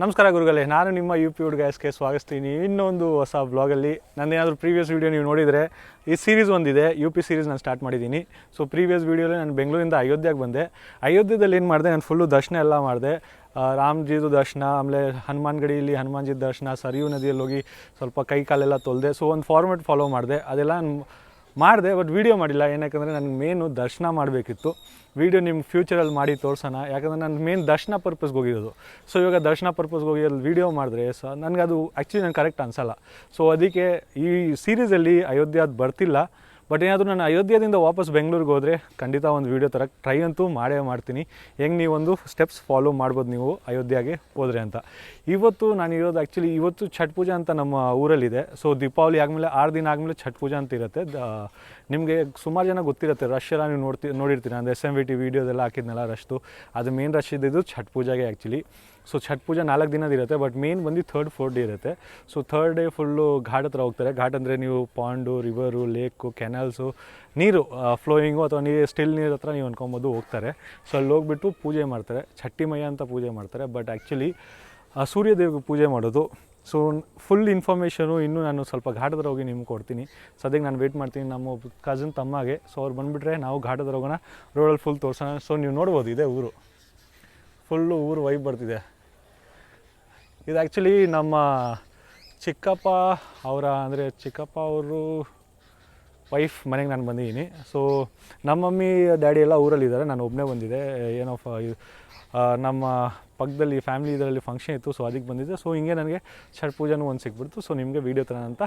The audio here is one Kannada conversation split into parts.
ನಮಸ್ಕಾರ ಗುರುಗಳೇ, ನಾನು ನಿಮ್ಮ UP ಹುಡುಗ ಎಸ್ಗೆ ಸ್ವಾಗತಿಸ್ತೀನಿ ಇನ್ನೊಂದು ಹೊಸ ವ್ಲಾಗಲ್ಲಿ. ನಂದೇನಾದರೂ ಪ್ರೀವಿಯಸ್ ವೀಡಿಯೋ ನೀವು ನೋಡಿದರೆ ಈ ಸೀರೀಸ್ ಒಂದಿದೆ, UP ಸೀರೀಸ್ ನಾನು ಸ್ಟಾರ್ಟ್ ಮಾಡಿದ್ದೀನಿ. ಸೊ ಪ್ರೀವಿಯಸ್ ವೀಡಿಯೋಲಿ ನಾನು ಬೆಂಗಳೂರಿಂದ ಅಯೋಧ್ಯೆಗೆ ಬಂದೆ. ಅಯೋಧ್ಯೆಯಲ್ಲಿ ಏನು ಮಾಡಿದೆ, ನಾನು ಫುಲ್ಲು ದರ್ಶನ ಎಲ್ಲ ಮಾಡಿದೆ. ರಾಮ್ಜಿದು ದರ್ಶನ, ಆಮೇಲೆ ಹನುಮಾನ್ ಗಡಿಯಲ್ಲಿ ಹನುಮಾನ್ಜಿದ ದರ್ಶನ, ಸರಿಯೂ ನದಿಯಲ್ಲಿ ಹೋಗಿ ಸ್ವಲ್ಪ ಕೈ ಕಾಲೆಲ್ಲ ತೊಳೆದೆ. ಸೊ ಒಂದು ಫಾರ್ಮೆಟ್ ಫಾಲೋ ಮಾಡಿದೆ, ಅದೆಲ್ಲ ಮಾಡಿದೆ. ಬಟ್ ವೀಡಿಯೋ ಮಾಡಿಲ್ಲ, ಏನಕ್ಕೆ ನನಗೆ ಮೇನು ದರ್ಶನ ಮಾಡಬೇಕಿತ್ತು. ವೀಡಿಯೋ ನಿಮ್ಮ ಫ್ಯೂಚರಲ್ಲಿ ಮಾಡಿ ತೋರಿಸೋಣ, ಯಾಕಂದರೆ ನಾನು ಮೇನ್ ದರ್ಶನ ಪರ್ಪಸ್ಗೆ ಹೋಗಿರೋದು. ಸೊ ಇವಾಗ ದರ್ಶನ ಪರ್ಪಸ್ಗೆ ಹೋಗಿ ಅಲ್ಲಿ ವೀಡಿಯೋ ಮಾಡಿದ್ರೆ ನನಗೆ ಅದು ಆ್ಯಕ್ಚುಲಿ ನನಗೆ ಕರೆಕ್ಟ್ ಅನಿಸಲ್ಲ. ಸೊ ಅದಕ್ಕೆ ಈ ಸೀರೀಸಲ್ಲಿ ಅಯೋಧ್ಯೆ ಅದು ಬರ್ತಿಲ್ಲ. ಬಟ್ ಏನಾದರೂ ನಾನು ಅಯೋಧ್ಯೆಯಿಂದ ವಾಪಸ್ ಬೆಂಗಳೂರಿಗೆ ಹೋದರೆ ಖಂಡಿತ ಒಂದು ವೀಡಿಯೋ ಥರ ಟ್ರೈ ಅಂತೂ ಮಾಡೇ ಮಾಡ್ತೀನಿ. ಹೆಂಗೆ ನೀವೊಂದು ಸ್ಟೆಪ್ಸ್ ಫಾಲೋ ಮಾಡ್ಬೋದು ನೀವು ಅಯೋಧ್ಯೆಗೆ ಹೋದರೆ ಅಂತ. ಇವತ್ತು ನಾನು ಇರೋದು ಆ್ಯಕ್ಚುಲಿ ಇವತ್ತು ಛಟ್ ಪೂಜಾ ಅಂತ ನಮ್ಮ ಊರಲ್ಲಿದೆ. ಸೊ ದೀಪಾವಳಿ ಆದಮೇಲೆ 6 ದಿನ ಆದಮೇಲೆ ಛಟ್ ಪೂಜಾ ಅಂತ ಇರುತ್ತೆ. ನಿಮಗೆ ಸುಮಾರು ಜನ ಗೊತ್ತಿರುತ್ತೆ, ರಶ್ ಎಲ್ಲ ನೀವು ನೋಡಿರ್ತೀರ. ಅಂದರೆ SMVT ವೀಡಿಯೋದೆಲ್ಲ ಹಾಕಿದ್ನಲ್ಲ ರಶ್ದು, ಅದು ಮೇನ್ ರಶ್ ಇದ್ದಿದ್ದು ಛಟ್ ಪೂಜಾಗೆ ಆ್ಯಕ್ಚುಲಿ. ಸೊ ಛಟ್ ಪೂಜಾ 4 ದಿನದಿರುತ್ತೆ, ಬಟ್ ಮೇನ್ ಬಂದು 3rd 4th ಡೇ ಇರುತ್ತೆ. So 3rd day full ghat ಹತ್ರ ಹೋಗ್ತಾರೆ. ಘಾಟ್ ಅಂದರೆ ನೀವು ಪಾಂಡು, ರಿವರು, ಲೇಕು, ಕೆನಾಲ್ಸು, ನೀರು ಫ್ಲೋಯಿಂಗು ಅಥವಾ ಸ್ಟಿಲ್ ನೀರು ಹತ್ರ ನೀವು ಅನ್ಕೊಬೋದು ಹೋಗ್ತಾರೆ. ಸೊ ಅಲ್ಲಿ ಹೋಗ್ಬಿಟ್ಟು ಪೂಜೆ ಮಾಡ್ತಾರೆ, ಛಟ್ಟಿಮಯ್ಯ ಅಂತ ಪೂಜೆ ಮಾಡ್ತಾರೆ. ಬಟ್ ಆ್ಯಕ್ಚುಲಿ ಸೂರ್ಯದೇವಿಗೆ ಪೂಜೆ ಮಾಡೋದು. ಸೊ ಫುಲ್ ಇನ್ಫಾರ್ಮೇಷನು ಇನ್ನೂ ನಾನು ಸ್ವಲ್ಪ ಘಾಟ್ ಹತ್ರ ಹೋಗಿ ನಿಮ್ಗೆ ಕೊಡ್ತೀನಿ. ಸದ್ಯಕ್ಕೆ ನಾನು ವೆಯ್ಟ್ ಮಾಡ್ತೀನಿ ನಮ್ಮ ಕಸಿನ್ ತಮ್ಮಗೆ. ಸೊ ಅವ್ರು ಬಂದುಬಿಟ್ರೆ ನಾವು ಘಾಟ್ ಹತ್ರ ಹೋಗೋಣ, ರೋಡಲ್ಲಿ ಫುಲ್ ತೋರಿಸೋಣ. ಸೊ ನೀವು ನೋಡ್ಬೋದು, ಇದೆ ಊರು, ಫುಲ್ಲು ಊರು ವೈಬ್ ಬರ್ತಿದೆ. ಇದು ಆ್ಯಕ್ಚುಲಿ ನಮ್ಮ ಚಿಕ್ಕಪ್ಪ ಚಿಕ್ಕಪ್ಪ ಅವರು ವೈಫ್ ಮನೆಗೆ ನಾನು ಬಂದಿದ್ದೀನಿ. ಸೊ ನಮ್ಮ ಮಮ್ಮಿ ಡ್ಯಾಡಿ ಎಲ್ಲ ಊರಲ್ಲಿದ್ದಾರೆ, ನಾನು ಒಬ್ಬನೇ ಬಂದಿದ್ದೆ. ಏನೋ ನಮ್ಮ ಪಕ್ಕದಲ್ಲಿ ಫ್ಯಾಮಿಲಿ ಇದರಲ್ಲಿ ಫಂಕ್ಷನ್ ಇತ್ತು, ಸೊ ಅದಕ್ಕೆ ಬಂದಿದ್ದೆ. ಸೊ ಹಿಂಗೆ ನನಗೆ ಛಟ್ ಪೂಜಾನೂ ಒಂದು ಸಿಕ್ಬಿಡ್ತು. ಸೊ ನಿಮಗೆ ವೀಡಿಯೋ ಥರ ಅಂತ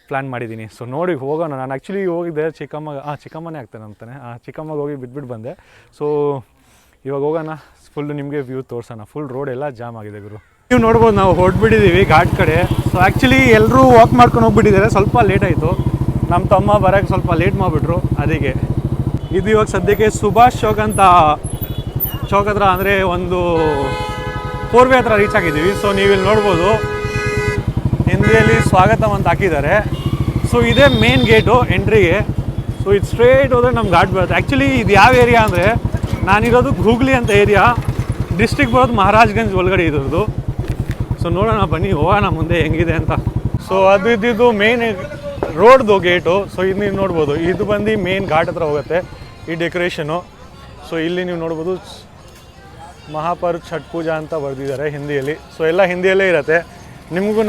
ಪ್ಲ್ಯಾನ್ ಮಾಡಿದ್ದೀನಿ. ಸೊ ನೋಡಿ ಹೋಗೋಣ. ನಾನು ಆ್ಯಕ್ಚುಲಿ ಹೋಗಿದ್ದೆ ಚಿಕ್ಕಮ್ಮನೇ ಆಗ್ತಾನೆ ಅಂತಾನೆ, ಚಿಕ್ಕಮ್ಮಗೆ ಹೋಗಿ ಬಿಟ್ಬಿಟ್ಟು ಬಂದೆ. ಸೊ ಇವಾಗ ಹೋಗೋಣ, ಫುಲ್ಲು ನಿಮಗೆ ವ್ಯೂ ತೋರಿಸೋಣ. ಫುಲ್ ರೋಡ್ ಎಲ್ಲ ಜಾಮ್ ಆಗಿದೆ ಗುರು. ನೀವು ನೋಡ್ಬೋದು, ನಾವು ಹೊರಟ್ಬಿಟ್ಟಿದ್ದೀವಿ ಘಾಟ್ ಕಡೆ. ಸೊ ಆ್ಯಕ್ಚುಲಿ ಎಲ್ಲರೂ ವಾಕ್ ಮಾಡ್ಕೊಂಡು ಹೋಗ್ಬಿಟ್ಟಿದ್ದಾರೆ, ಸ್ವಲ್ಪ ಲೇಟ್ ಆಯಿತು. ನಮ್ಮ ತಮ್ಮ ಬರೋಕ್ಕೆ ಸ್ವಲ್ಪ ಲೇಟ್ ಮಾಡಿಬಿಟ್ರು, ಅದಕ್ಕೆ. ಇದು ಇವಾಗ ಸದ್ಯಕ್ಕೆ ಸುಭಾಷ್ ಚೌಕ್ ಹತ್ರ ಅಂದರೆ ಒಂದು 4 ವೇ ಹತ್ರ ರೀಚ್ ಆಗಿದ್ದೀವಿ. ಸೊ ನೀವು ಇಲ್ಲಿ ನೋಡ್ಬೋದು, ಹಿಂದಿಯಲ್ಲಿ ಸ್ವಾಗತಂ ಅಂತ ಹಾಕಿದ್ದಾರೆ. ಸೊ ಇದೇ ಮೇನ್ ಗೇಟು ಎಂಟ್ರಿಗೆ. ಸೊ ಇದು ಸ್ಟ್ರೇಟ್ ಹೋದರೆ ನಮ್ಮ ಘಾಟ್ ಬರುತ್ತೆ. ಆ್ಯಕ್ಚುಲಿ ಇದು ಯಾವ ಏರಿಯಾ ಅಂದರೆ, ನಾನಿರೋದು ಹೂಗ್ಲಿ ಅಂತ ಏರಿಯಾ, ಡಿಸ್ಟ್ರಿಕ್ಟ್ ಬರೋದು ಮಹಾರಾಜ್ಗಂಜ್ ಒಳಗಡೆ ಇರೋದು. ಸೊ ನೋಡೋಣ ಬನ್ನಿ, ಹೋಗೋಣ ಮುಂದೆ ಹೆಂಗಿದೆ ಅಂತ. ಸೊ ಅದು ಇದ್ದಿದ್ದು ಮೇನ್ ರೋಡ್ದು ಗೇಟು. ಸೊ ಇದು ನೀವು ನೋಡ್ಬೋದು, ಇದು ಬಂದು ಮೇನ್ ಘಾಟ್ ಹತ್ರ ಹೋಗುತ್ತೆ ಈ ಡೆಕೋರೇಷನು. ಸೊ ಇಲ್ಲಿ ನೀವು ನೋಡ್ಬೋದು ಮಹಾಪರ್ವ್ ಛಟ್ ಪೂಜಾ ಅಂತ ಬರೆದಿದ್ದಾರೆ ಹಿಂದಿಯಲ್ಲಿ. ಸೊ ಎಲ್ಲ ಹಿಂದಿಯಲ್ಲೇ ಇರುತ್ತೆ.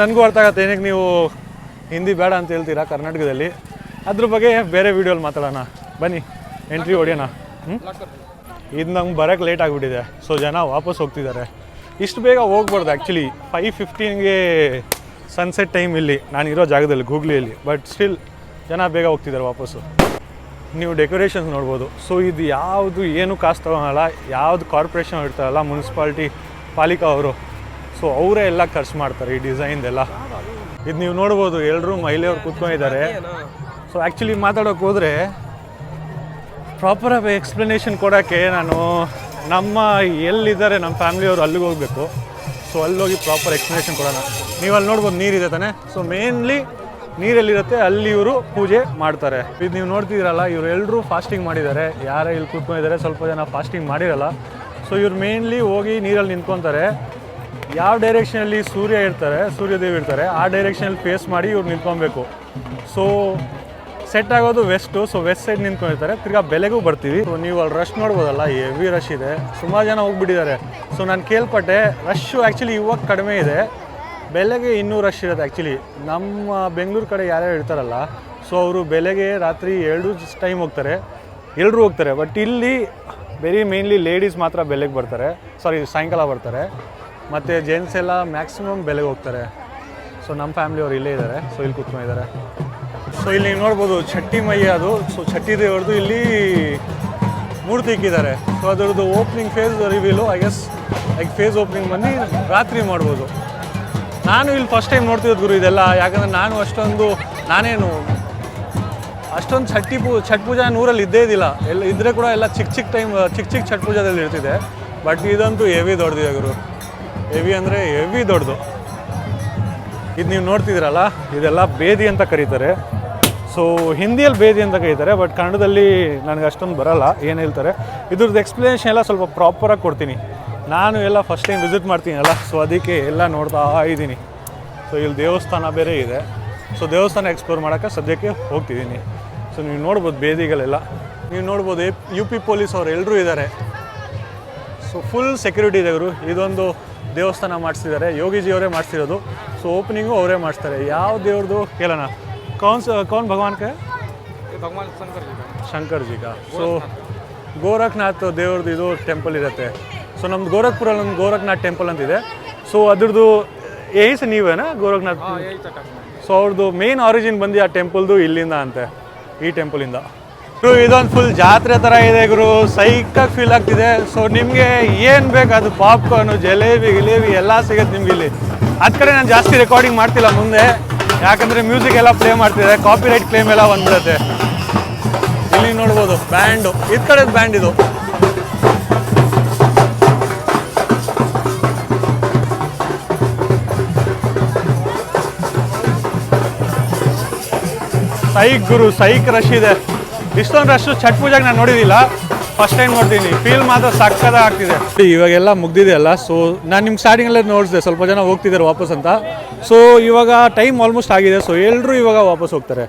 ನನಗೂ ಅರ್ಥ ಆಗುತ್ತೆ ಏನಕ್ಕೆ ನೀವು ಹಿಂದಿ ಬೇಡ ಅಂತ ಹೇಳ್ತೀರಾ ಕರ್ನಾಟಕದಲ್ಲಿ. ಅದ್ರ ಬಗ್ಗೆ ಬೇರೆ ವೀಡಿಯೋಲಿ ಮಾತಾಡೋಣ ಬನ್ನಿ, ಎಂಟ್ರಿ ಹೊಡೆಯೋಣ. ಇದು ನಮ್ಗೆ ಬರೋಕ್ಕೆ ಲೇಟ್ ಆಗಿಬಿಟ್ಟಿದೆ. ಸೊ ಜನ ವಾಪಸ್ ಹೋಗ್ತಿದ್ದಾರೆ. ಇಷ್ಟು ಬೇಗ ಹೋಗ್ಬಾರ್ದು ಆ್ಯಕ್ಚುಲಿ. 5:15ಗೆ ಸನ್ಸೆಟ್ ಟೈಮ್ ಇಲ್ಲಿ ನಾನಿರೋ ಜಾಗದಲ್ಲಿ ಗೂಗ್ಲಿಯಲ್ಲಿ. ಬಟ್ ಸ್ಟಿಲ್ ಜನ ಬೇಗ ಹೋಗ್ತಿದ್ದಾರೆ ವಾಪಸ್ಸು. ನೀವು ಡೆಕೋರೇಷನ್ಸ್ ನೋಡ್ಬೋದು. ಸೊ ಇದು ಯಾವುದು ಏನು ಕಾಸ್ಟ್ ತಗೊಳಲ್ಲ, ಯಾವುದು ಕಾರ್ಪೊರೇಷನ್ ಇರ್ತಾರಲ್ಲ, ಮುನ್ಸಿಪಾಲ್ಟಿ ಪಾಲಿಕಾ ಅವರು, ಸೊ ಅವರೇ ಎಲ್ಲ ಖರ್ಚು ಮಾಡ್ತಾರೆ ಈ ಡಿಸೈನ್ದೆಲ್ಲ. ಇದು ನೀವು ನೋಡ್ಬೋದು, ಎಲ್ಲರೂ ಮಹಿಳೆಯವ್ರು ಕೂತ್ಕೊಂಡಿದ್ದಾರೆ. ಸೊ ಆ್ಯಕ್ಚುಲಿ ಮಾತಾಡೋಕೆ ಹೋದರೆ ಪ್ರಾಪರಾಗಿ ಎಕ್ಸ್ಪ್ಲನೇಷನ್ ಕೊಡೋಕ್ಕೆ ನಮ್ಮ ಎಲ್ಲಿದ್ದಾರೆ ನಮ್ಮ ಫ್ಯಾಮಿಲಿಯವರು ಅಲ್ಲಿಗೆ ಹೋಗಬೇಕು. ಸೊ ಅಲ್ಲೋಗಿ ಪ್ರಾಪರ್ ಎಕ್ಸ್ಪ್ಲನೇಷನ್ ಕೊಡೋಣ. ನೀವು ಅಲ್ಲಿ ನೋಡ್ಬೋದು, ನೀರಿದೆ ತಾನೆ. ಸೊ ಮೇನ್ಲಿ ನೀರೆಲ್ಲಿರುತ್ತೆ ಅಲ್ಲಿ ಇವರು ಪೂಜೆ ಮಾಡ್ತಾರೆ. ಇದು ನೀವು ನೋಡ್ತಿದ್ದೀರಲ್ಲ, ಇವರೆಲ್ಲರೂ ಫಾಸ್ಟಿಂಗ್ ಮಾಡಿದ್ದಾರೆ. ಯಾರೇ ಇಲ್ಲಿ ಕೂತ್ಕೊಂಡಿದ್ದಾರೆ, ಸ್ವಲ್ಪ ಜನ ಫಾಸ್ಟಿಂಗ್ ಮಾಡಿರಲ್ಲ. ಸೊ ಇವ್ರು ಮೇನ್ಲಿ ಹೋಗಿ ನೀರಲ್ಲಿ ನಿಂತ್ಕೊತಾರೆ. ಯಾವ ಡೈರೆಕ್ಷನಲ್ಲಿ ಸೂರ್ಯದೇವಿ ಇರ್ತಾರೆ ಆ ಡೈರೆಕ್ಷನಲ್ಲಿ ಫೇಸ್ ಮಾಡಿ ಇವ್ರು ನಿಂತ್ಕೊಬೇಕು. ಸೊ ಸೆಟ್ ಆಗೋದು ವೆಸ್ಟು. ಸೊ ವೆಸ್ಟ್ ಸೈಡ್ ನಿಂತ್ಕೊಂಡಿರ್ತಾರೆ. ತಿರ್ಗಾ ಬೆಲೆಗೂ ಬರ್ತೀವಿ. ಸೊ ನೀವು ಅಲ್ಲಿ ರಶ್ ನೋಡ್ಬೋದಲ್ಲ, ಹೆವಿ ರಶ್ ಇದೆ, ಸುಮಾರು ಜನ ಹೋಗ್ಬಿಟ್ಟಿದ್ದಾರೆ. ಸೊ ನಾನು ಕೇಳ್ಪಟ್ಟೆ ರಶ್ಶು ಆ್ಯಕ್ಚುಲಿ ಇವಾಗ ಕಡಿಮೆ ಇದೆ, ಬೆಲೆಗೆ ಇನ್ನೂ ರಶ್ ಇರುತ್ತೆ. ಆ್ಯಕ್ಚುಲಿ ನಮ್ಮ ಬೆಂಗಳೂರು ಕಡೆ ಯಾರ್ಯಾರು ಇರ್ತಾರಲ್ಲ, ಸೊ ಅವರು ಬೆಲೆಗೆ ರಾತ್ರಿ 2 ಟೈಮ್ ಹೋಗ್ತಾರೆ, ಎಲ್ಲರೂ ಹೋಗ್ತಾರೆ. ಬಟ್ ಇಲ್ಲಿ ಮೇನ್ಲಿ ಲೇಡೀಸ್ ಮಾತ್ರ ಬೆಲೆಗೆ ಬರ್ತಾರೆ, ಸಾಯಂಕಾಲ ಬರ್ತಾರೆ. ಮತ್ತು ಜೆಂಟ್ಸ್ ಎಲ್ಲ ಮ್ಯಾಕ್ಸಿಮಮ್ ಬೆಲೆಗೆ ಹೋಗ್ತಾರೆ. ಸೊ ನಮ್ಮ ಫ್ಯಾಮಿಲಿಯವರು ಇಲ್ಲೇ ಇದ್ದಾರೆ. ಸೊ ಇಲ್ಲಿ ಕೂತ್ಕೊಂಡಿದ್ದಾರೆ. ಸೊ ಇಲ್ಲಿ ನೀವು ನೋಡ್ಬೋದು ಛಟ್ಟಿಮಯ್ಯ ಅದು. ಸೊ ಛಟ್ಟಿ ದೇವ್ರದ್ದು ಇಲ್ಲಿ ಮೂರ್ತಿ ಇಕ್ಕಿದ್ದಾರೆ. ಸೊ ಅದರದ್ದು ಓಪನಿಂಗ್ ಫೇಸ್ ರಿವೀಲು ಫೇಸ್ ಓಪನಿಂಗ್ ಬಂದು ರಾತ್ರಿ ಮಾಡ್ಬೋದು. ನಾನು ಇಲ್ಲಿ ಫಸ್ಟ್ ಟೈಮ್ ನೋಡ್ತಿರೋದು ಗುರು ಇದೆಲ್ಲ. ಯಾಕಂದರೆ ನಾನು ಅಷ್ಟೊಂದು ಛಟ್ ಪೂಜಾ ಊರಲ್ಲಿ ಇದ್ದೇ ಇದ್ದಿಲ್ಲ. ಎಲ್ಲ ಇದ್ದರೆ ಕೂಡ ಎಲ್ಲ ಚಿಕ್ಕ ಛಟ್ ಪೂಜಾದಲ್ಲಿ ಇರ್ತಿದೆ. ಬಟ್ ಇದಂತೂ ಹೆವಿ ದೊಡ್ಡದಿದೆ ಗುರು. ಹೆವಿ ಅಂದರೆ ಹೆವಿ ದೊಡ್ಡದು. ಇದು ನೀವು ನೋಡ್ತಿದ್ದೀರಲ್ಲ, ಇದೆಲ್ಲ ಬೇದಿ ಅಂತ ಕರೀತಾರೆ. ಸೊ ಹಿಂದಿಯಲ್ಲಿ ಬೇದಿ ಅಂತ ಕರೀತಾರೆ, ಬಟ್ ಕನ್ನಡದಲ್ಲಿ ನನಗೆ ಅಷ್ಟೊಂದು ಬರಲ್ಲ ಏನು ಹೇಳ್ತಾರೆ. ಇದ್ರದ್ದು ಎಕ್ಸ್ಪ್ಲನೇಷನ್ ಎಲ್ಲ ಸ್ವಲ್ಪ ಪ್ರಾಪರಾಗಿ ಕೊಡ್ತೀನಿ. ನಾನು ಎಲ್ಲ ಫಸ್ಟ್ ಟೈಮ್ ವಿಸಿಟ್ ಮಾಡ್ತೀನಲ್ಲ, ಸೊ ಅದಕ್ಕೆ ಎಲ್ಲ ನೋಡ್ತಾ ಇದ್ದೀನಿ. ಸೊ ಇಲ್ಲಿ ದೇವಸ್ಥಾನ ಬೇರೆ ಇದೆ, ಸೊ ದೇವಸ್ಥಾನ ಎಕ್ಸ್ಪ್ಲೋರ್ ಮಾಡೋಕ್ಕೆ ಸದ್ಯಕ್ಕೆ ಹೋಗ್ತಿದ್ದೀನಿ. ಸೊ ನೀವು ನೋಡ್ಬೋದು ಬೇದಿಗಳೆಲ್ಲ, ನೀವು ನೋಡ್ಬೋದು UP ಪೊಲೀಸ್ ಅವ್ರು ಎಲ್ಲರೂ ಇದ್ದಾರೆ. ಸೊ ಫುಲ್ ಸೆಕ್ಯೂರಿಟಿ ಇದೆ ಇವರು. ಇದೊಂದು ದೇವಸ್ಥಾನ ಮಾಡಿಸಿದ್ದಾರೆ, ಯೋಗಿಜಿಯವರೇ ಮಾಡಿಸಿರೋದು. ಸೊ ಓಪನಿಂಗು ಅವರೇ ಮಾಡಿಸ್ತಾರೆ. ಯಾವ ದೇವ್ರದ್ದು ಕೇಳೋಣ, ಕೌನ್ ಭಗವಾನ್ ಕೆ ಭಗವಾನ್ ಶಂಕರ್ ಜಿ ಕಾ. ಸೊ ಗೋರಖ್ನಾಥ್ ದೇವ್ರದ್ದು ಇದು ಟೆಂಪಲ್ ಇರುತ್ತೆ. ಸೊ ನಮ್ದು ಗೋರಖ್ಪುರಲ್ಲಿ ಒಂದು ಗೋರಖ್ನಾಥ್ ಟೆಂಪಲ್ ಅಂತಿದೆ. ಸೊ ಅದ್ರದ್ದು ಏಯ್ಸ್ ನೀವೇನಾ ಗೋರಖ್ನಾಥ್. ಸೊ ಅವ್ರದ್ದು ಮೇನ್ ಆರಿಜಿನ್ ಬಂದು ಆ ಟೆಂಪಲ್ದು ಇಲ್ಲಿಂದ ಅಂತೆ, ಈ ಟೆಂಪಲಿಂದ. ಇದೊಂದು ಫುಲ್ ಜಾತ್ರೆ ಥರ ಇದೆ ಗುರು, ಸೈಕಾಗಿ ಫೀಲ್ ಆಗ್ತಿದೆ. ಸೊ ನಿಮಗೆ ಏನು ಬೇಕು ಅದು ಪಾಪ್ಕಾರ್ನು, ಜಿಲೇಬಿ ಎಲ್ಲ ಸಿಗುತ್ತೆ ನಿಮ್ಗೆ ಇಲ್ಲಿ. ಅದು ಕಡೆ ನಾನು ಜಾಸ್ತಿ ರೆಕಾರ್ಡಿಂಗ್ ಮಾಡ್ತಿಲ್ಲ ಮುಂದೆ, ಯಾಕಂದರೆ ಮ್ಯೂಸಿಕ್ ಎಲ್ಲ ಪ್ಲೇ ಮಾಡ್ತಿದೆ, ಕಾಪಿರೈಟ್ ಕ್ಲೇಮ್ ಎಲ್ಲ ಬಂದ್ಬಿಡುತ್ತೆ. ಇಲ್ಲಿ ನೋಡ್ಬೋದು ಬ್ಯಾಂಡು, ಇದು ಕಡೆದು ಬ್ಯಾಂಡ್ ಇದು. ಸೈಕ್ ಗುರು, ಸೈಕ್ ರಶ್ ಇದೆ. ಇಷ್ಟೊಂದು ರಶ್ ಛಟ್ ಪೂಜೆಗೆ ನಾನು ನೋಡಿದಿಲ್ಲ, ಫಸ್ಟ್ ಟೈಮ್ ನೋಡ್ತೀನಿ. ಫೀಲ್ ಮಾತ್ರ ಸಕ್ಕದ ಆಗ್ತಿದೆ. ಇವಾಗೆಲ್ಲ ಮುಗ್ದಿದೆ ಅಲ್ಲ, ಸೊ ನಾನು ನಿಮ್ಗೆ ಸ್ಟಾರ್ಟಿಂಗಲ್ಲೇ ನೋಡಿಸಿದೆ ಸ್ವಲ್ಪ ಜನ ಹೋಗ್ತಿದ್ದಾರೆ ವಾಪಸ್ ಅಂತ. ಸೊ ಇವಾಗ ಟೈಮ್ ಆಲ್ಮೋಸ್ಟ್ ಆಗಿದೆ. ಸೊ ಎಲ್ಲರೂ ಇವಾಗ ವಾಪಸ್ ಹೋಗ್ತಾರೆ.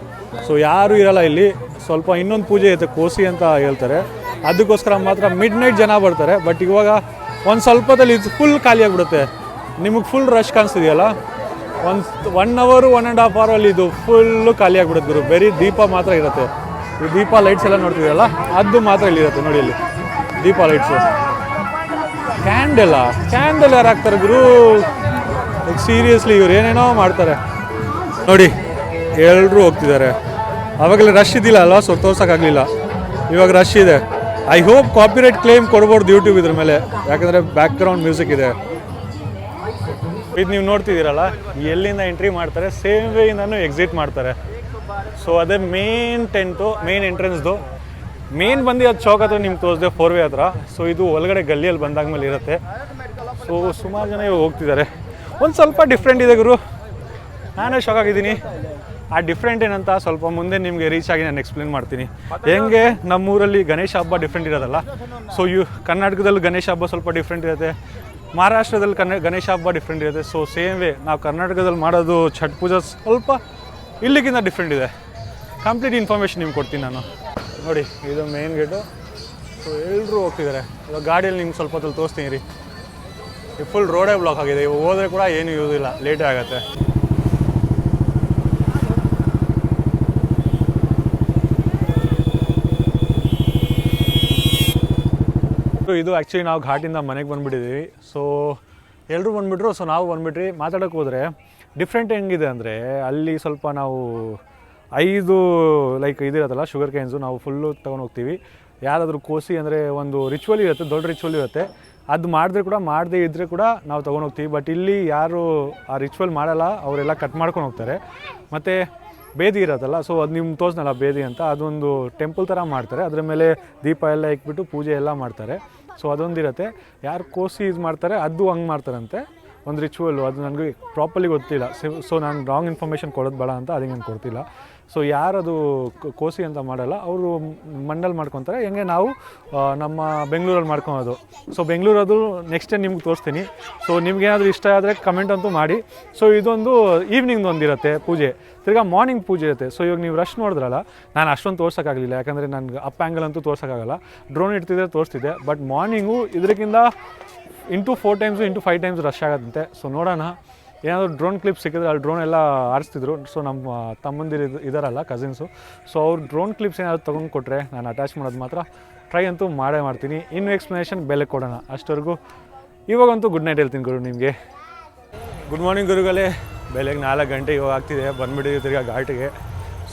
ಸೊ ಯಾರೂ ಇರಲ್ಲ ಇಲ್ಲಿ. ಸ್ವಲ್ಪ ಇನ್ನೊಂದು ಪೂಜೆ ಐತೆ, ಕೋಸಿ ಅಂತ ಹೇಳ್ತಾರೆ, ಅದಕ್ಕೋಸ್ಕರ ಮಾತ್ರ ಮಿಡ್ ನೈಟ್ ಜನ ಬರ್ತಾರೆ. ಬಟ್ ಇವಾಗ ಒಂದು ಸ್ವಲ್ಪದಲ್ಲಿ ಇದು ಫುಲ್ ಖಾಲಿ ಆಗಿಬಿಡುತ್ತೆ. ನಿಮಗೆ ಫುಲ್ ರಶ್ ಕಾಣಿಸ್ತಿದೆಯಲ್ಲ, 1 hour 1.5 hour ಅಲ್ಲಿ ಇದು ಫುಲ್ಲು ಖಾಲಿ ಆಗಿಬಿಡುತ್ತೆ ಗುರು. ಬರೀ ದೀಪ ಮಾತ್ರ ಇರುತ್ತೆ. ಈ ದೀಪ ಲೈಟ್ಸ್ ಎಲ್ಲ ನೋಡ್ತಿದೆಯಲ್ಲ, ಅದು ಮಾತ್ರ ಇಲ್ಲಿರುತ್ತೆ ನೋಡಿ. ಇಲ್ಲಿ ದೀಪ ಲೈಟ್ಸು, ಕ್ಯಾಂಡಲ್ ಯಾರು ಹಾಕ್ತಾರೆ ಗುರು? ಸೀರಿಯಸ್ಲಿ ಇವ್ರು ಏನೇನೋ ಮಾಡ್ತಾರೆ ನೋಡಿ. ಎಲ್ಲರೂ ಹೋಗ್ತಿದ್ದಾರೆ. ಆವಾಗಲೇ ರಶ್ ಇದ್ದಿಲ್ಲ ಅಲ್ವಾ, ಸೊ ತೋರ್ಸೋಕ್ಕಾಗಲಿಲ್ಲ. ಇವಾಗ ರಶ್ ಇದೆ. ಐ ಹೋಪ್ ಕಾಪಿರೈಟ್ ಕ್ಲೇಮ್ ಕೊಡ್ಬೋದು ಯೂಟ್ಯೂಬ್ ಇದ್ರ ಮೇಲೆ, ಯಾಕಂದರೆ ಬ್ಯಾಕ್ಗ್ರೌಂಡ್ ಮ್ಯೂಸಿಕ್ ಇದೆ. ಇದು ನೀವು ನೋಡ್ತಿದ್ದೀರಲ್ಲ, ಎಲ್ಲಿಂದ ಎಂಟ್ರಿ ಮಾಡ್ತಾರೆ ಸೇಮ್ ವೇಯಿಂದನೂ ಎಕ್ಸಿಟ್ ಮಾಡ್ತಾರೆ. ಸೊ ಅದೇ ಮೇನ್ ಟೆಂಟು, ಮೇನ್ ಎಂಟ್ರೆನ್ಸ್ದು. ಮೇನ್ ಬಂದು ಅದು ಚೌಕ್ ಹತ್ರ ನಿಮ್ಗೆ ತೋರಿಸಿದೆ, 4 ವೇ ಹತ್ರ. ಸೊ ಇದು ಒಳಗಡೆ ಗಲ್ಲಿಯಲ್ಲಿ ಬಂದಾದ್ಮೇಲೆ ಇರುತ್ತೆ. ಸೊ ಸುಮಾರು ಜನ ಇವಾಗ ಹೋಗ್ತಿದ್ದಾರೆ. ಒಂದು ಸ್ವಲ್ಪ ಡಿಫ್ರೆಂಟ್ ಇದೆ ಗುರು, ನಾನೇ ಶಾಕ್ ಆಗಿದ್ದೀನಿ. ಆ ಡಿಫ್ರೆಂಟ್ ಏನಂತ ಸ್ವಲ್ಪ ಮುಂದೆ ನಿಮಗೆ ರೀಚ್ ಆಗಿ ನಾನು ಎಕ್ಸ್ಪ್ಲೇನ್ ಮಾಡ್ತೀನಿ. ಹೆಂಗೆ ನಮ್ಮೂರಲ್ಲಿ ಗಣೇಶ ಹಬ್ಬ ಡಿಫ್ರೆಂಟ್ ಇರೋದಲ್ಲ, ಸೊ ಕರ್ನಾಟಕದಲ್ಲಿ ಗಣೇಶ ಹಬ್ಬ ಸ್ವಲ್ಪ ಡಿಫ್ರೆಂಟ್ ಇರುತ್ತೆ, ಮಹಾರಾಷ್ಟ್ರದಲ್ಲಿ ಗಣೇಶ ಹಬ್ಬ ಡಿಫ್ರೆಂಟ್ ಇರುತ್ತೆ. ಸೊ ಸೇಮ್ ವೇ ನಾವು ಕರ್ನಾಟಕದಲ್ಲಿ ಮಾಡೋದು ಛಟ್ ಪೂಜಾ ಸ್ವಲ್ಪ ಇಲ್ಲಿಗಿಂತ ಡಿಫ್ರೆಂಟ್ ಇದೆ. ಕಂಪ್ಲೀಟ್ ಇನ್ಫಾರ್ಮೇಷನ್ ನಿಮ್ಗೆ ಕೊಡ್ತೀನಿ ನಾನು. ನೋಡಿ ಇದು ಮೇನ್ ಗೇಟು. ಸೊ ಎಲ್ಲರೂ ಹೋಗ್ತಿದ್ದಾರೆ. ಇವಾಗ ಗಾಡಿಯಲ್ಲಿ ನಿಮ್ಗೆ ಸ್ವಲ್ಪ ಹೊತ್ತಲ್ಲಿ ತೋರಿಸ್ತೀನಿ ರೀ. ಈ ಫುಲ್ ರೋಡೇ ಬ್ಲಾಕ್ ಆಗಿದೆ. ಇವಾಗ ಹೋದರೆ ಕೂಡ ಏನೂ ಯೂಸ್ ಇಲ್ಲ, ಲೇಟೇ ಆಗುತ್ತೆ. ಇದು ಆ್ಯಕ್ಚುಲಿ ನಾವು ಘಾಟಿಂದ ಮನೆಗೆ ಬಂದುಬಿಟ್ಟಿದ್ದೀವಿ. ಸೊ ಎಲ್ಲರೂ ಬಂದುಬಿಟ್ರು, ಸೊ ನಾವು ಬಂದುಬಿಟ್ರಿ. ಮಾತಾಡೋಕ್ಕೆ ಹೋದರೆ ಡಿಫ್ರೆಂಟ್ ಹೆಂಗಿದೆ ಅಂದರೆ, ಅಲ್ಲಿ ಸ್ವಲ್ಪ ನಾವು 5 ಲೈಕ್ ಇದಿರುತ್ತಲ್ಲ ಶುಗರ್ ಕ್ಯಾನ್ಸು, ನಾವು ಫುಲ್ಲು ತೊಗೊಂಡು ಹೋಗ್ತೀವಿ. ಯಾರಾದರೂ ಕೋಸಿ ಅಂದರೆ ಒಂದು ರಿಚುವಲ್ ಇರುತ್ತೆ, ದೊಡ್ಡ ರಿಚುವಲ್ ಇರುತ್ತೆ. ಅದು ಮಾಡಿದ್ರೆ ಕೂಡ ಮಾಡದೇ ಇದ್ದರೆ ಕೂಡ ನಾವು ತೊಗೊಂಡು ಹೋಗ್ತೀವಿ. ಬಟ್ ಇಲ್ಲಿ ಯಾರು ಆ ರಿಚುವಲ್ ಮಾಡಲ್ಲ, ಅವರೆಲ್ಲ ಕಟ್ ಮಾಡ್ಕೊಂಡು ಹೋಗ್ತಾರೆ. ಮತ್ತು ಬೇದಿ ಇರೋದಲ್ಲ, ಸೊ ಅದು ನಿಮ್ಗೆ ತೋರಿಸ್ನಲ್ಲ ಬೇದಿ ಅಂತ, ಅದೊಂದು ಟೆಂಪಲ್ ಥರ ಮಾಡ್ತಾರೆ. ಅದರ ಮೇಲೆ ದೀಪ ಎಲ್ಲ ಇಕ್ಬಿಟ್ಟು ಪೂಜೆ ಎಲ್ಲ ಮಾಡ್ತಾರೆ. ಸೊ ಅದೊಂದಿರುತ್ತೆ. ಯಾರು ಕೋಸಿ ಇದು ಮಾಡ್ತಾರೆ ಅದು ಹಂಗೆ ಮಾಡ್ತಾರಂತೆ, ಒಂದು ರಿಚುವಲ್ಲು. ಅದು ನನಗೆ ಪ್ರಾಪರ್ಲಿ ಗೊತ್ತಿಲ್ಲ. ಸೊ ನಾನು ರಾಂಗ್ ಇನ್ಫಾರ್ಮೇಷನ್ ಕೊಡೋದು ಬೇಡ ಅಂತ ಅದಕ್ಕೆ ನಾನು ಕೊಡ್ತಿಲ್ಲ. ಸೊ ಯಾರದು ಕೋಸಿ ಅಂತ ಮಾಡಲ್ಲ, ಅವರು ಮಂಡಲ್ ಮಾಡ್ಕೊತಾರೆ. ಹೆಂಗೆ ನಾವು ನಮ್ಮ ಬೆಂಗಳೂರಲ್ಲಿ ಮಾಡ್ಕೊಳೋದು. ಸೊ ಬೆಂಗಳೂರದು ನೆಕ್ಸ್ಟ್ ಟೈಮ್ ನಿಮ್ಗೆ ತೋರಿಸ್ತೀನಿ. ಸೊ ನಿಮ್ಗೇನಾದರೂ ಇಷ್ಟ ಆದರೆ ಕಮೆಂಟ್ ಅಂತೂ ಮಾಡಿ. ಸೊ ಇದೊಂದು ಈವ್ನಿಂಗ್ ಒಂದಿರುತ್ತೆ ಪೂಜೆ, ತಿರ್ಗಾ ಮಾರ್ನಿಂಗ್ ಪೂಜೆ ಇರುತ್ತೆ. ಸೊ ಇವಾಗ ನೀವು ರಶ್ ನೋಡಿದ್ರಲ್ಲ, ನಾನು ಅಷ್ಟೊಂದು ತೋರ್ಸೋಕ್ಕಾಗಲಿಲ್ಲ, ಯಾಕಂದರೆ ನನಗೆ ಅಪ್ ಆ್ಯಂಗಲ್ ಅಂತೂ ತೋರ್ಸೋಕ್ಕಾಗಲ್ಲ. ಡ್ರೋನ್ ಇಡ್ತಿದ್ರೆ ತೋರಿಸ್ತಿದ್ದೆ. ಬಟ್ ಮಾರ್ನಿಂಗು ಇದಕ್ಕಿಂತ into 4 times into 5 times rush ಆಗುತ್ತಂತೆ. ಸೊ ನೋಡೋಣ, ಏನಾದರೂ ಡ್ರೋನ್ ಕ್ಲಿಪ್ ಸಿಕ್ಕಿದ್ರೆ ಅಲ್ಲಿ ಡ್ರೋನ್ ಎಲ್ಲ ಆರಿಸ್ತಿದ್ರು. ಸೊ ನಮ್ಮ ತಮ್ಮಂದಿರು ಇದ್ದಾರಲ್ಲ ಕಸಿನ್ಸು, ಸೊ ಅವ್ರು ಡ್ರೋನ್ ಕ್ಲಿಪ್ಸ್ ಏನಾದರೂ ತೊಗೊಂಡು ಕೊಟ್ಟರೆ ನಾನು ಅಟ್ಯಾಚ್ ಮಾಡೋದು ಮಾತ್ರ ಟ್ರೈ ಅಂತೂ ಮಾಡೇ ಮಾಡ್ತೀನಿ. ಇನ್ನೂ ಎಕ್ಸ್ಪ್ಲನೇಷನ್ ಬೆಲೆ ಕೊಡೋಣ. ಅಷ್ಟವರೆಗೂ ಇವಾಗಂತೂ ಗುಡ್ ನೈಟ್ ಹೇಳ್ತೀನಿ ಗುರು ನಿಮಗೆ. ಗುಡ್ ಮಾರ್ನಿಂಗ್ ಗುರುಗಳೇ. ಬೆಳಗ್ಗೆ 4 ಗಂಟೆ ಇವಾಗ ಆಗ್ತಿದೆ, ಬಂದುಬಿಟ್ಟಿದ್ದೀವಿ ತಿರ್ಗಾ ಘಾಟಿಗೆ.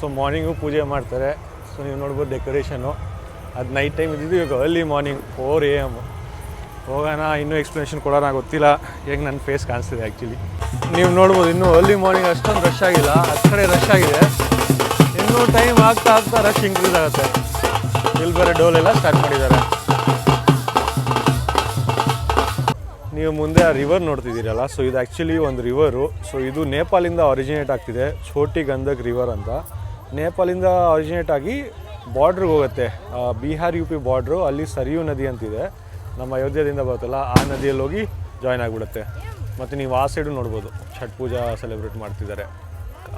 ಸೊ ಮಾರ್ನಿಂಗು ಪೂಜೆ ಮಾಡ್ತಾರೆ. ಸೊ ನೀವು ನೋಡ್ಬೋದು ಡೆಕೋರೇಷನು. ಅದು ನೈಟ್ ಟೈಮ್ ಇದ್ದಿದ್ದು, ಇವಾಗ ಅರ್ಲಿ ಮಾರ್ನಿಂಗ್ 4 AM. ಹೋಗೋಣ, ಇನ್ನೂ ಎಕ್ಸ್ಪ್ಲನೇಷನ್ ಕೊಡೋಣ ಗೊತ್ತಿಲ್ಲ, ಹೇಗೆ ನನ್ನ ಫೇಸ್ ಕಾಣಿಸ್ತಿದೆ ಆ್ಯಕ್ಚುಲಿ. ನೀವು ನೋಡ್ಬೋದು ಇನ್ನೂ ಅರ್ಲಿ ಮಾರ್ನಿಂಗ್ ಅಷ್ಟೊಂದು ರಶ್ ಆಗಿಲ್ಲ, ಹತ್ತು ಕಡೆ ರಶ್ ಆಗಿದೆ. ಇನ್ನೂ ಟೈಮ್ ಆಗ್ತಾ ರಶ್ ಇನ್ಕ್ರೀಸ್ ಆಗುತ್ತೆ. ಇಲ್ಲಿ ಬೇರೆ ಡೋಲೆಲ್ಲ ಸ್ಟಾರ್ಟ್ ಮಾಡಿದ್ದಾರೆ. ನೀವು ಮುಂದೆ ಆ ರಿವರ್ ನೋಡ್ತಿದ್ದೀರಲ್ಲ, ಸೊ ಇದು ಆ್ಯಕ್ಚುಲಿ ಒಂದು ರಿವರು. ಸೊ ಇದು ನೇಪಾಳಿಂದ ಒರಿಜಿನೇಟ್ ಆಗ್ತಿದೆ, ಛೋಟಿ ಗಂಧಕ್ ರಿವರ್ ಅಂತ. ನೇಪಾಳಿಂದ ಒರಿಜಿನೇಟ್ ಆಗಿ ಬಾರ್ಡ್ರಿಗೆ ಹೋಗುತ್ತೆ, ಬಿಹಾರ್ UP ಬಾರ್ಡ್ರು. ಅಲ್ಲಿ ಸರಿಯೂ ನದಿ ಅಂತಿದೆ. ನಮ್ಮ ಅಯೋಧ್ಯದಿಂದ ಬರುತ್ತಲ್ಲ ಆ ನದಿಯಲ್ಲಿ ಹೋಗಿ ಜಾಯ್ನ್ ಆಗಿಬಿಡುತ್ತೆ. ಮತ್ತು ನೀವು ಆ ಸೈಡು ನೋಡ್ಬೋದು ಛಟ್ ಪೂಜಾ ಸೆಲೆಬ್ರೇಟ್ ಮಾಡ್ತಿದ್ದಾರೆ.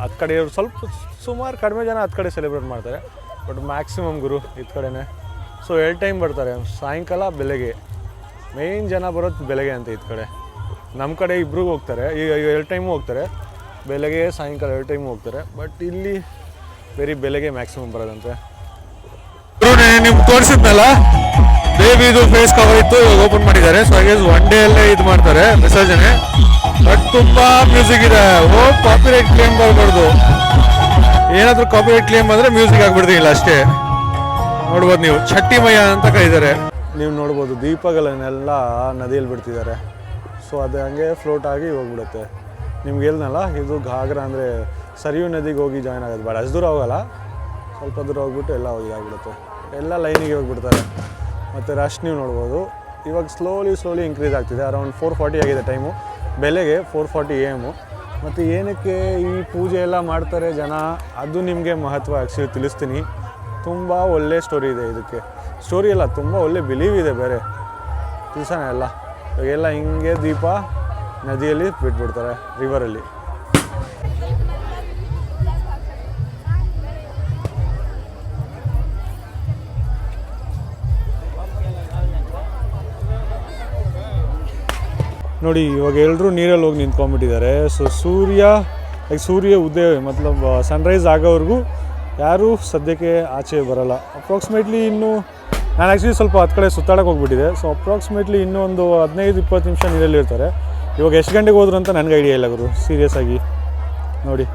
ಹತ್ತು ಕಡೆಯವರು ಸ್ವಲ್ಪ ಸುಮಾರು ಕಡಿಮೆ ಜನ ಹತ್ತು ಕಡೆ ಸೆಲೆಬ್ರೇಟ್ ಮಾಡ್ತಾರೆ, ಬಟ್ ಮ್ಯಾಕ್ಸಿಮಮ್ ಗುರು ಇದು ಕಡೆನೇ. ಸೊ 2 ಟೈಮ್ ಬರ್ತಾರೆ, ಸಾಯಂಕಾಲ ಬೆಳಗ್ಗೆ. ಮೇಯ್ನ್ ಜನ ಬರೋದು ಬೆಳಗ್ಗೆ ಅಂತ ಇದು ಕಡೆ. ನಮ್ಮ ಕಡೆ ಇಬ್ರಿಗೂ ಹೋಗ್ತಾರೆ, ಈಗ 2 ಟೈಮು ಹೋಗ್ತಾರೆ, ಬೆಳಗ್ಗೆ ಸಾಯಂಕಾಲ 2 ಟೈಮು ಹೋಗ್ತಾರೆ. ಬಟ್ ಇಲ್ಲಿ ಬರೀ ಬೆಳಗ್ಗೆ ಮ್ಯಾಕ್ಸಿಮಮ್ ಬರೋದಂತೆ. ನಿಮ್ಗೆ ತೋರಿಸಿದ್ನಲ್ಲ ಬೇಬಿದು ಫೇಸ್ ಕವರ್ ಇತ್ತು, ಇವಾಗ ಓಪನ್ ಮಾಡಿದ್ದಾರೆ. ಸೊ ಹಾಗೆ 1 ಡೇ ಅಲ್ಲೇ ಇದು ಮಾಡ್ತಾರೆ ವಿಸರ್ಜನೆ. ಬಟ್ ತುಂಬ ಮ್ಯೂಸಿಕ್ ಇದೆ. ಕಾಪಿರೈಟ್ ಕ್ಲೇಮ್ ಬರಬಾರ್ದು, ಏನಾದರೂ ಕಾಪಿರೈಟ್ ಕ್ಲೇಮ್ ಬಂದರೆ ಮ್ಯೂಸಿಕ್ ಆಗ್ಬಿಡ್ತಿಲ್ಲ ಅಷ್ಟೇ. ನೋಡ್ಬೋದು ನೀವು ಛಟ್ಟಿಮಯ್ಯ ಅಂತ ಕರೀತಾರೆ. ನೀವು ನೋಡ್ಬೋದು ದೀಪಗಳನ್ನೆಲ್ಲ ನದಿಯಲ್ಲಿ ಬಿಡ್ತಿದ್ದಾರೆ. ಸೊ ಅದು ಹಂಗೆ ಫ್ಲೋಟ್ ಆಗಿ ಹೋಗ್ಬಿಡುತ್ತೆ. ನಿಮ್ಗೆ ಹೇಳ್ನಲ್ಲ ಇದು ಘಾಗ್ರಾ ಅಂದರೆ ಸರಿಯೂ ನದಿಗೆ ಹೋಗಿ ಜಾಯ್ನ್ ಆಗೋದು ಬೇಡ, ಅಷ್ಟು ದೂರ ಹೋಗಲ್ಲ, ಸ್ವಲ್ಪ ದೂರ ಹೋಗ್ಬಿಟ್ಟು ಎಲ್ಲ ಹೋಗಿ ಆಗಿಬಿಡುತ್ತೆ. ಎಲ್ಲ ಲೈನಿಗೆ ಹೋಗಿಬಿಡ್ತಾರೆ. ಮತ್ತು ರಶ್ ನೀವು ನೋಡ್ಬೋದು ಇವಾಗ ಸ್ಲೋಲಿ ಇಂಕ್ರೀಸ್ ಆಗ್ತಿದೆ. ಅರೌಂಡ್ 4:40 ಆಗಿದೆ ಟೈಮು, ಬೆಳಗ್ಗೆ 4:40 AM. ಮತ್ತು ಏನಕ್ಕೆ ಈ ಪೂಜೆ ಎಲ್ಲ ಮಾಡ್ತಾರೆ ಜನ, ಅದು ನಿಮಗೆ ಮಹತ್ವ ಆ್ಯಕ್ಚುಲಿ ತಿಳಿಸ್ತೀನಿ. ತುಂಬ ಒಳ್ಳೆ ಸ್ಟೋರಿ ಇದೆ ಇದಕ್ಕೆ. ಸ್ಟೋರಿ ಎಲ್ಲ ತುಂಬ ಒಳ್ಳೆ ಬಿಲೀವ್ ಇದೆ, ಬೇರೆ ತಿಳಿಸೋಣ ಎಲ್ಲ. ಇವಾಗೆಲ್ಲ ಹಿಂಗೆ ದೀಪ ನದಿಯಲ್ಲಿ ಬಿಟ್ಬಿಡ್ತಾರೆ, ರಿವರಲ್ಲಿ. ನೋಡಿ ಇವಾಗ ಎಲ್ಲರೂ ನೀರಲ್ಲಿ ಹೋಗಿ ನಿಂತ್ಕೊಂಡ್ಬಿಟ್ಟಿದ್ದಾರೆ. ಸೊ ಸೂರ್ಯ ಉದಯ ಮತ್ಲಬ್ ಸನ್ರೈಸ್ ಆಗೋವರೆಗೂ ಯಾರೂ ಸದ್ಯಕ್ಕೆ ಆಚೆ ಬರೋಲ್ಲ. ಅಪ್ರಾಕ್ಸಿಮೇಟ್ಲಿ ಇನ್ನೂ ನಾನು ಆ್ಯಕ್ಚುಲಿ ಸ್ವಲ್ಪ ಹತ್ತು ಕಡೆ ಸುತ್ತಾಡಕ್ಕೆ ಹೋಗ್ಬಿಟ್ಟಿದೆ. ಸೊ ಅಪ್ರಾಕ್ಸಿಮೇಟ್ಲಿ ಇನ್ನೂ ಒಂದು 15-20 ನಿಮಿಷ ನೀರಲ್ಲಿ ಇರ್ತಾರೆ. ಇವಾಗ ಎಷ್ಟು ಗಂಟೆಗೆ ಹೋದ್ರು ಅಂತ ನನಗೆ ಐಡಿಯಾ ಇಲ್ಲ ಗುರು, ಸೀರಿಯಸ್ ಆಗಿ. ನೋಡಿ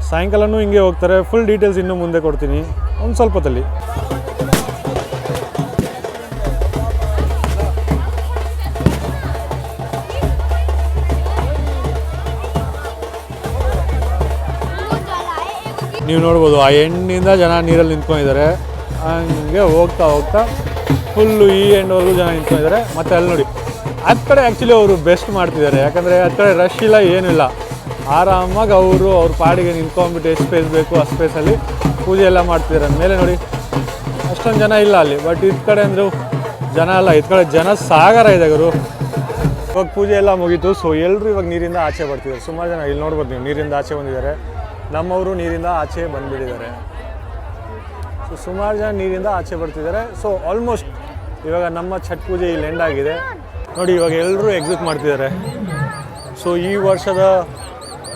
ಸಾಯಂಕಾಲನೂ ಹಿಂಗೆ ಹೋಗ್ತಾರೆ. ಫುಲ್ ಡೀಟೇಲ್ಸ್ ಇನ್ನೂ ಮುಂದೆ ಕೊಡ್ತೀನಿ ಒಂದು ಸ್ವಲ್ಪ ಹೊತ್ತಲ್ಲಿ. ನೀವು ನೋಡ್ಬೋದು ಆ ಎಂಡಿಂದ ಜನ ನೀರಲ್ಲಿ ನಿಂತ್ಕೊಂಡಿದ್ದಾರೆ. ಹಂಗೆ ಹೋಗ್ತಾ ಫುಲ್ಲು ಈ ಎಂಡ್ವರೆಗೂ ಜನ ನಿಂತ್ಕೊಂಡಿದ್ದಾರೆ. ಮತ್ತು ಅಲ್ಲಿ ನೋಡಿ ಹತ್ತು ಕಡೆ ಆ್ಯಕ್ಚುಲಿ ಅವರು ಬೆಸ್ಟ್ ಮಾಡ್ತಿದ್ದಾರೆ, ಯಾಕಂದರೆ ಹತ್ತು ಕಡೆ ರಶ್ ಇಲ್ಲ, ಏನೂ ಇಲ್ಲ. ಆರಾಮಾಗಿ ಅವ್ರ ಪಾಡಿಗೆ ನಿಂತ್ಕೊಂಡ್ಬಿಟ್ಟು ಎಷ್ಟು ಸ್ಪೇಸ್ ಬೇಕು ಆ ಸ್ಪೇಸಲ್ಲಿ ಪೂಜೆ ಎಲ್ಲ ಮಾಡ್ತಿದ್ದಾರೆ. ಅಂದಮೇಲೆ ನೋಡಿ ಅಷ್ಟೊಂದು ಜನ ಇಲ್ಲ ಅಲ್ಲಿ. ಬಟ್ ಇದು ಕಡೆ ಅಂದರು ಜನ ಅಲ್ಲ, ಇದು ಕಡೆ ಜನ ಸಾಗರ ಇದೆ ಗುರು. ಇವಾಗ ಪೂಜೆ ಎಲ್ಲ ಮುಗೀತು. ಸೊ ಎಲ್ಲರೂ ಇವಾಗ ನೀರಿಂದ ಆಚೆ ಬರ್ತಿದ್ದಾರೆ. ಸುಮಾರು ಜನ ಇಲ್ಲಿ ನೋಡ್ಬೋದು ನೀವು, ನೀರಿಂದ ಆಚೆ ಬಂದಿದ್ದಾರೆ. ನಮ್ಮವರು ನೀರಿಂದ ಆಚೆ ಬಂದುಬಿಟ್ಟಿದ್ದಾರೆ. ಸೊ ಸುಮಾರು ಜನ ನೀರಿಂದ ಆಚೆ ಬರ್ತಿದ್ದಾರೆ. ಸೊ ಆಲ್ಮೋಸ್ಟ್ ಇವಾಗ ನಮ್ಮ ಛಟ್ ಪೂಜೆ ಇಲ್ಲಿ ಎಂಡ್ ಆಗಿದೆ. ನೋಡಿ ಇವಾಗ ಎಲ್ಲರೂ ಎಕ್ಸಿಟ್ ಮಾಡ್ತಿದ್ದಾರೆ. ಸೊ ಈ ವರ್ಷದ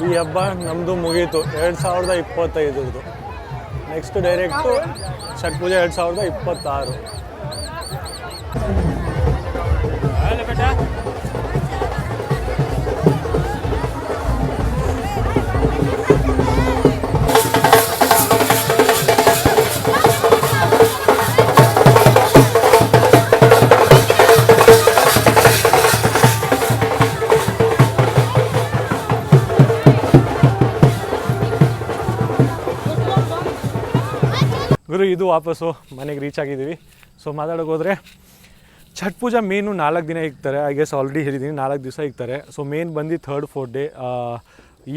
ಈ ಹಬ್ಬ ನಮ್ಮದು ಮುಗೀತು 2025. ನೆಕ್ಸ್ಟ್ ಡೈರೆಕ್ಟು ಛಟ್ ಪೂಜೆ 2026. ಗುರು ಇದು ವಾಪಸ್ಸು ಮನೆಗೆ ರೀಚ್ ಆಗಿದ್ದೀವಿ. ಸೊ ಮಾತಾಡೋಕೆ ಹೋದರೆ ಛಟ್ ಪೂಜಾ ಮೇನು 4 ದಿನ ಇಕ್ತಾರೆ. ಐ ಗೆಸ್ ಆಲ್ರೆಡಿ ಹೇಳಿದ್ದೀನಿ 4 ದಿವಸ ಇಕ್ತಾರೆ. ಸೊ ಮೇನ್ ಬಂದು 3rd 4th ಡೇ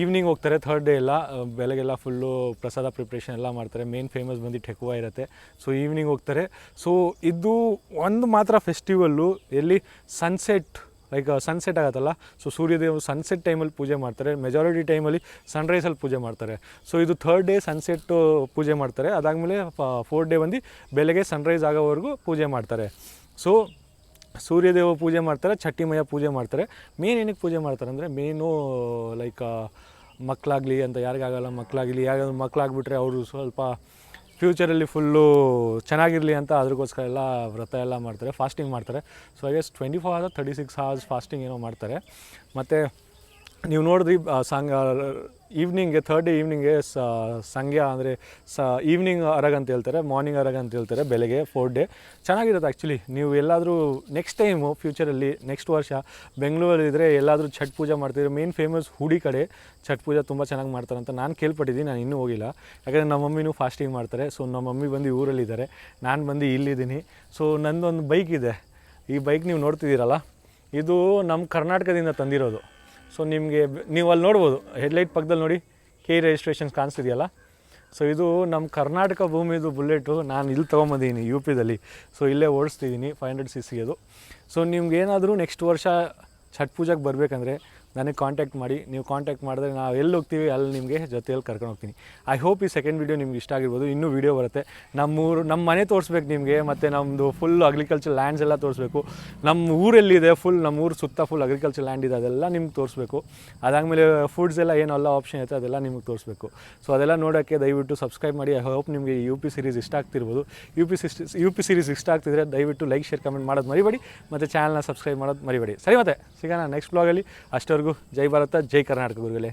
ಈವ್ನಿಂಗ್ ಹೋಗ್ತಾರೆ. 3rd ಡೇ ಎಲ್ಲ ಬೆಳಗ್ಗೆಲ್ಲ ಫುಲ್ಲು ಪ್ರಸಾದ ಪ್ರಿಪ್ರೇಷನ್ ಎಲ್ಲ ಮಾಡ್ತಾರೆ. ಮೇನ್ ಫೇಮಸ್ ಬಂದು ಠೆಕುವಾ ಇರುತ್ತೆ. ಸೊ ಈವ್ನಿಂಗ್ ಹೋಗ್ತಾರೆ. ಸೊ ಇದು ಒಂದು ಮಾತ್ರ ಫೆಸ್ಟಿವಲ್ಲು ಎಲ್ಲಿ ಸನ್ಸೆಟ್ ಆಗುತ್ತಲ್ಲ, ಸೊ ಸೂರ್ಯದೇವರು ಸನ್ಸೆಟ್ ಟೈಮಲ್ಲಿ ಪೂಜೆ ಮಾಡ್ತಾರೆ. ಮೆಜಾರಿಟಿ ಟೈಮಲ್ಲಿ ಸನ್ರೈಸಲ್ಲಿ ಪೂಜೆ ಮಾಡ್ತಾರೆ. ಸೊ ಇದು 3rd ಡೇ ಸನ್ಸೆಟ್ಟು ಪೂಜೆ ಮಾಡ್ತಾರೆ. ಅದಾದಮೇಲೆ 4th ಡೇ ಬಂದು ಬೆಳಗ್ಗೆ ಸನ್ರೈಸ್ ಆಗೋವರೆಗೂ ಪೂಜೆ ಮಾಡ್ತಾರೆ. ಸೊ ಸೂರ್ಯದೇವ ಪೂಜೆ ಮಾಡ್ತಾರೆ, ಛಟ್ಟಿಮಯ್ಯ ಪೂಜೆ ಮಾಡ್ತಾರೆ. ಮೇನ್ ಏನಕ್ಕೆ ಪೂಜೆ ಮಾಡ್ತಾರೆ ಅಂದರೆ ಮೇನು ಮಕ್ಕಳಾಗಲಿ ಅಂತ, ಯಾರಿಗಾಗಲ್ಲ ಮಕ್ಕಳಾಗಲಿ, ಯಾರಾದರೂ ಮಕ್ಕಳಾಗ್ಬಿಟ್ರೆ ಅವರು ಸ್ವಲ್ಪ ಫ್ಯೂಚರಲ್ಲಿ ಫುಲ್ಲು ಚೆನ್ನಾಗಿರಲಿ ಅಂತ ಅದಕ್ಕೋಸ್ಕರ ಎಲ್ಲ ವ್ರತ ಎಲ್ಲ ಮಾಡ್ತಾರೆ, ಫಾಸ್ಟಿಂಗ್ ಮಾಡ್ತಾರೆ. So I guess 24 hours 36 hours fasting ಏನೋ ಮಾಡ್ತಾರೆ. ಮತ್ತು ನೀವು ನೋಡಿದ್ರಿ ಈವ್ನಿಂಗ್ಗೆ 3rd ಡೇ ಈವ್ನಿಂಗ್ಗೆ ಸಂಗ್ಯಾ ಅಂದರೆ ಈವ್ನಿಂಗ್ ಅರಗ ಅಂತ ಹೇಳ್ತಾರೆ, ಮಾರ್ನಿಂಗ್ ಅರಗ ಅಂತ ಹೇಳ್ತಾರೆ, ಬೆಳಗ್ಗೆ 4th ಡೇ ಚೆನ್ನಾಗಿರುತ್ತೆ. ಆ್ಯಕ್ಚುಲಿ ನೀವು ಎಲ್ಲಾದರೂ ನೆಕ್ಸ್ಟ್ ಟೈಮು ಫ್ಯೂಚರಲ್ಲಿ ನೆಕ್ಸ್ಟ್ ವರ್ಷ ಬೆಂಗಳೂರಲ್ಲಿದ್ದರೆ ಎಲ್ಲಾದರೂ ಛಟ್ ಪೂಜೆ ಮಾಡ್ತಿದ್ರೆ ಮೇನ್ ಫೇಮಸ್ ಹುಡಿ ಕಡೆ ಛಟ್ ಪೂಜೆ ತುಂಬ ಚೆನ್ನಾಗಿ ಮಾಡ್ತಾರೆ ಅಂತ ನಾನು ಕೇಳ್ಪಟ್ಟಿದ್ದೀನಿ. ನಾನು ಇನ್ನೂ ಹೋಗಿಲ್ಲ, ಯಾಕಂದರೆ ನಮ್ಮ ಮಮ್ಮಿನೂ ಫಾಸ್ಟಿಂಗ್ ಮಾಡ್ತಾರೆ. ಸೊ ನಮ್ಮ ಮಮ್ಮಿ ಬಂದು ಊರಲ್ಲಿದ್ದಾರೆ, ನಾನು ಬಂದು ಇಲ್ಲಿದ್ದೀನಿ. ಸೊ ನನ್ನದೊಂದು ಬೈಕ್ ಇದೆ. ಈ ಬೈಕ್ ನೀವು ನೋಡ್ತಿದ್ದೀರಲ್ಲ, ಇದು ನಮ್ಮ ಕರ್ನಾಟಕದಿಂದ ತಂದಿರೋದು. ಸೊ ನಿಮಗೆ ನೀವು ಅಲ್ಲಿ ನೋಡ್ಬೋದು ಹೆಡ್ಲೈಟ್ ಪಕ್ಕದಲ್ಲಿ ನೋಡಿ, ಕೆ ರಿಜಿಸ್ಟ್ರೇಷನ್ಸ್ ಕಾಣಿಸ್ತಿದೆಯಲ್ಲ, ಸೊ ಇದು ನಮ್ಮ ಕರ್ನಾಟಕ ಭೂಮಿದು ಬುಲೆಟು ನಾನು ಇಲ್ಲಿ ತೊಗೊಂಬಂದಿದ್ದೀನಿ ಯು ಪಿದಲ್ಲಿ. ಸೊ ಇಲ್ಲೇ ಓಡಿಸ್ತಿದ್ದೀನಿ 500 cc ಅದು. ಸೊ ನಿಮ್ಗೇನಾದರೂ ನೆಕ್ಸ್ಟ್ ವರ್ಷ ಛಟ್ ಪೂಜೆಗೆ ಬರಬೇಕಂದ್ರೆ ನನಗೆ ಕಾಂಟ್ಯಾಕ್ಟ್ ಮಾಡಿ. ನೀವು ಕಾಂಟ್ಯಾಕ್ಟ್ ಮಾಡಿದ್ರೆ ನಾವು ಎಲ್ಲಿ ಹೋಗ್ತೀವಿ ಅಲ್ಲಿ ನಿಮಗೆ ಜೊತೆಯಲ್ಲಿ ಕರ್ಕೊಂಡು ಹೋಗ್ತೀನಿ. ಐ ಹೋಪ್ ಈ ಸೆಕೆಂಡ್ ವೀಡಿಯೋ ನಿಮ್ಗೆ ಇಷ್ಟ ಆಗಿರ್ಬೋದು. ಇನ್ನೂ ವೀಡಿಯೋ ಬರುತ್ತೆ. ನಮ್ಮ ಮನೆ ತೋರಿಸ್ಬೇಕು ನಿಮಗೆ, ಮತ್ತು ನಮ್ಮದು ಫುಲ್ ಅಗ್ರಿಕಲ್ಚರ್ ಲ್ಯಾಂಡ್ಸ್ ಎಲ್ಲ ತೋರಿಸ್ಬೇಕು. ನಮ್ಮ ಊರೆಲ್ಲಿದೆ ಫುಲ್, ನಮ್ಮ ಊರು ಸುತ್ತ ಫುಲ್ ಅಗ್ರಿಕಲ್ಚರ್ ಲ್ಯಾಂಡ್ ಇದೆ, ಅದೆಲ್ಲ ನಿಮ್ಗೆ ತೋರಿಸ್ಬೇಕು. ಅದಾದಮೇಲೆ ಫುಡ್ಸ್ ಎಲ್ಲ ಏನೆಲ್ಲ ಆಪ್ಷನ್ ಇರುತ್ತೆ ಅದೆಲ್ಲ ನಿಮ್ಗೆ ತೋರಿಸ್ಬೇಕು. ಸೊ ಅದೆಲ್ಲ ನೋಡೋಕ್ಕೆ ದಯವಿಟ್ಟು ಸಬ್ಸ್ಕ್ರೈಬ್ ಮಾಡಿ. ಐ ಹೋಪ್ ನಿಮಗೆ ಯು ಪಿ ಸೀರೀಸ್ ಇಷ್ಟ ಆಗ್ತಿರ್ಬೋದು. ಯು ಪಿ ಸೀರೀಸ್ ಇಷ್ಟ ಆಗ್ತಿದ್ರೆ ದಯವಿಟ್ಟು ಲೈಕ್, ಶೇರ್, ಕಮೆಂಟ್ ಮಾಡೋದು ಮರಿಬೇಡಿ, ಮತ್ತು ಚಾನಲ್ನ ಸಬ್ಸ್ಕ್ರೈಬ್ ಮಾಡೋದು ಮರಿಬೇಡಿ. ಸರಿ, ಮತ್ತೆ ಸಿಗೋಣ ನೆಕ್ಸ್ಟ್ ಬ್ಲಾಗಲ್ಲಿ. ಅಷ್ಟವರೆಗೂ ಜೈ ಭಾರತ, ಜೈ ಕರ್ನಾಟಕ ಗುರುಗಳೇ.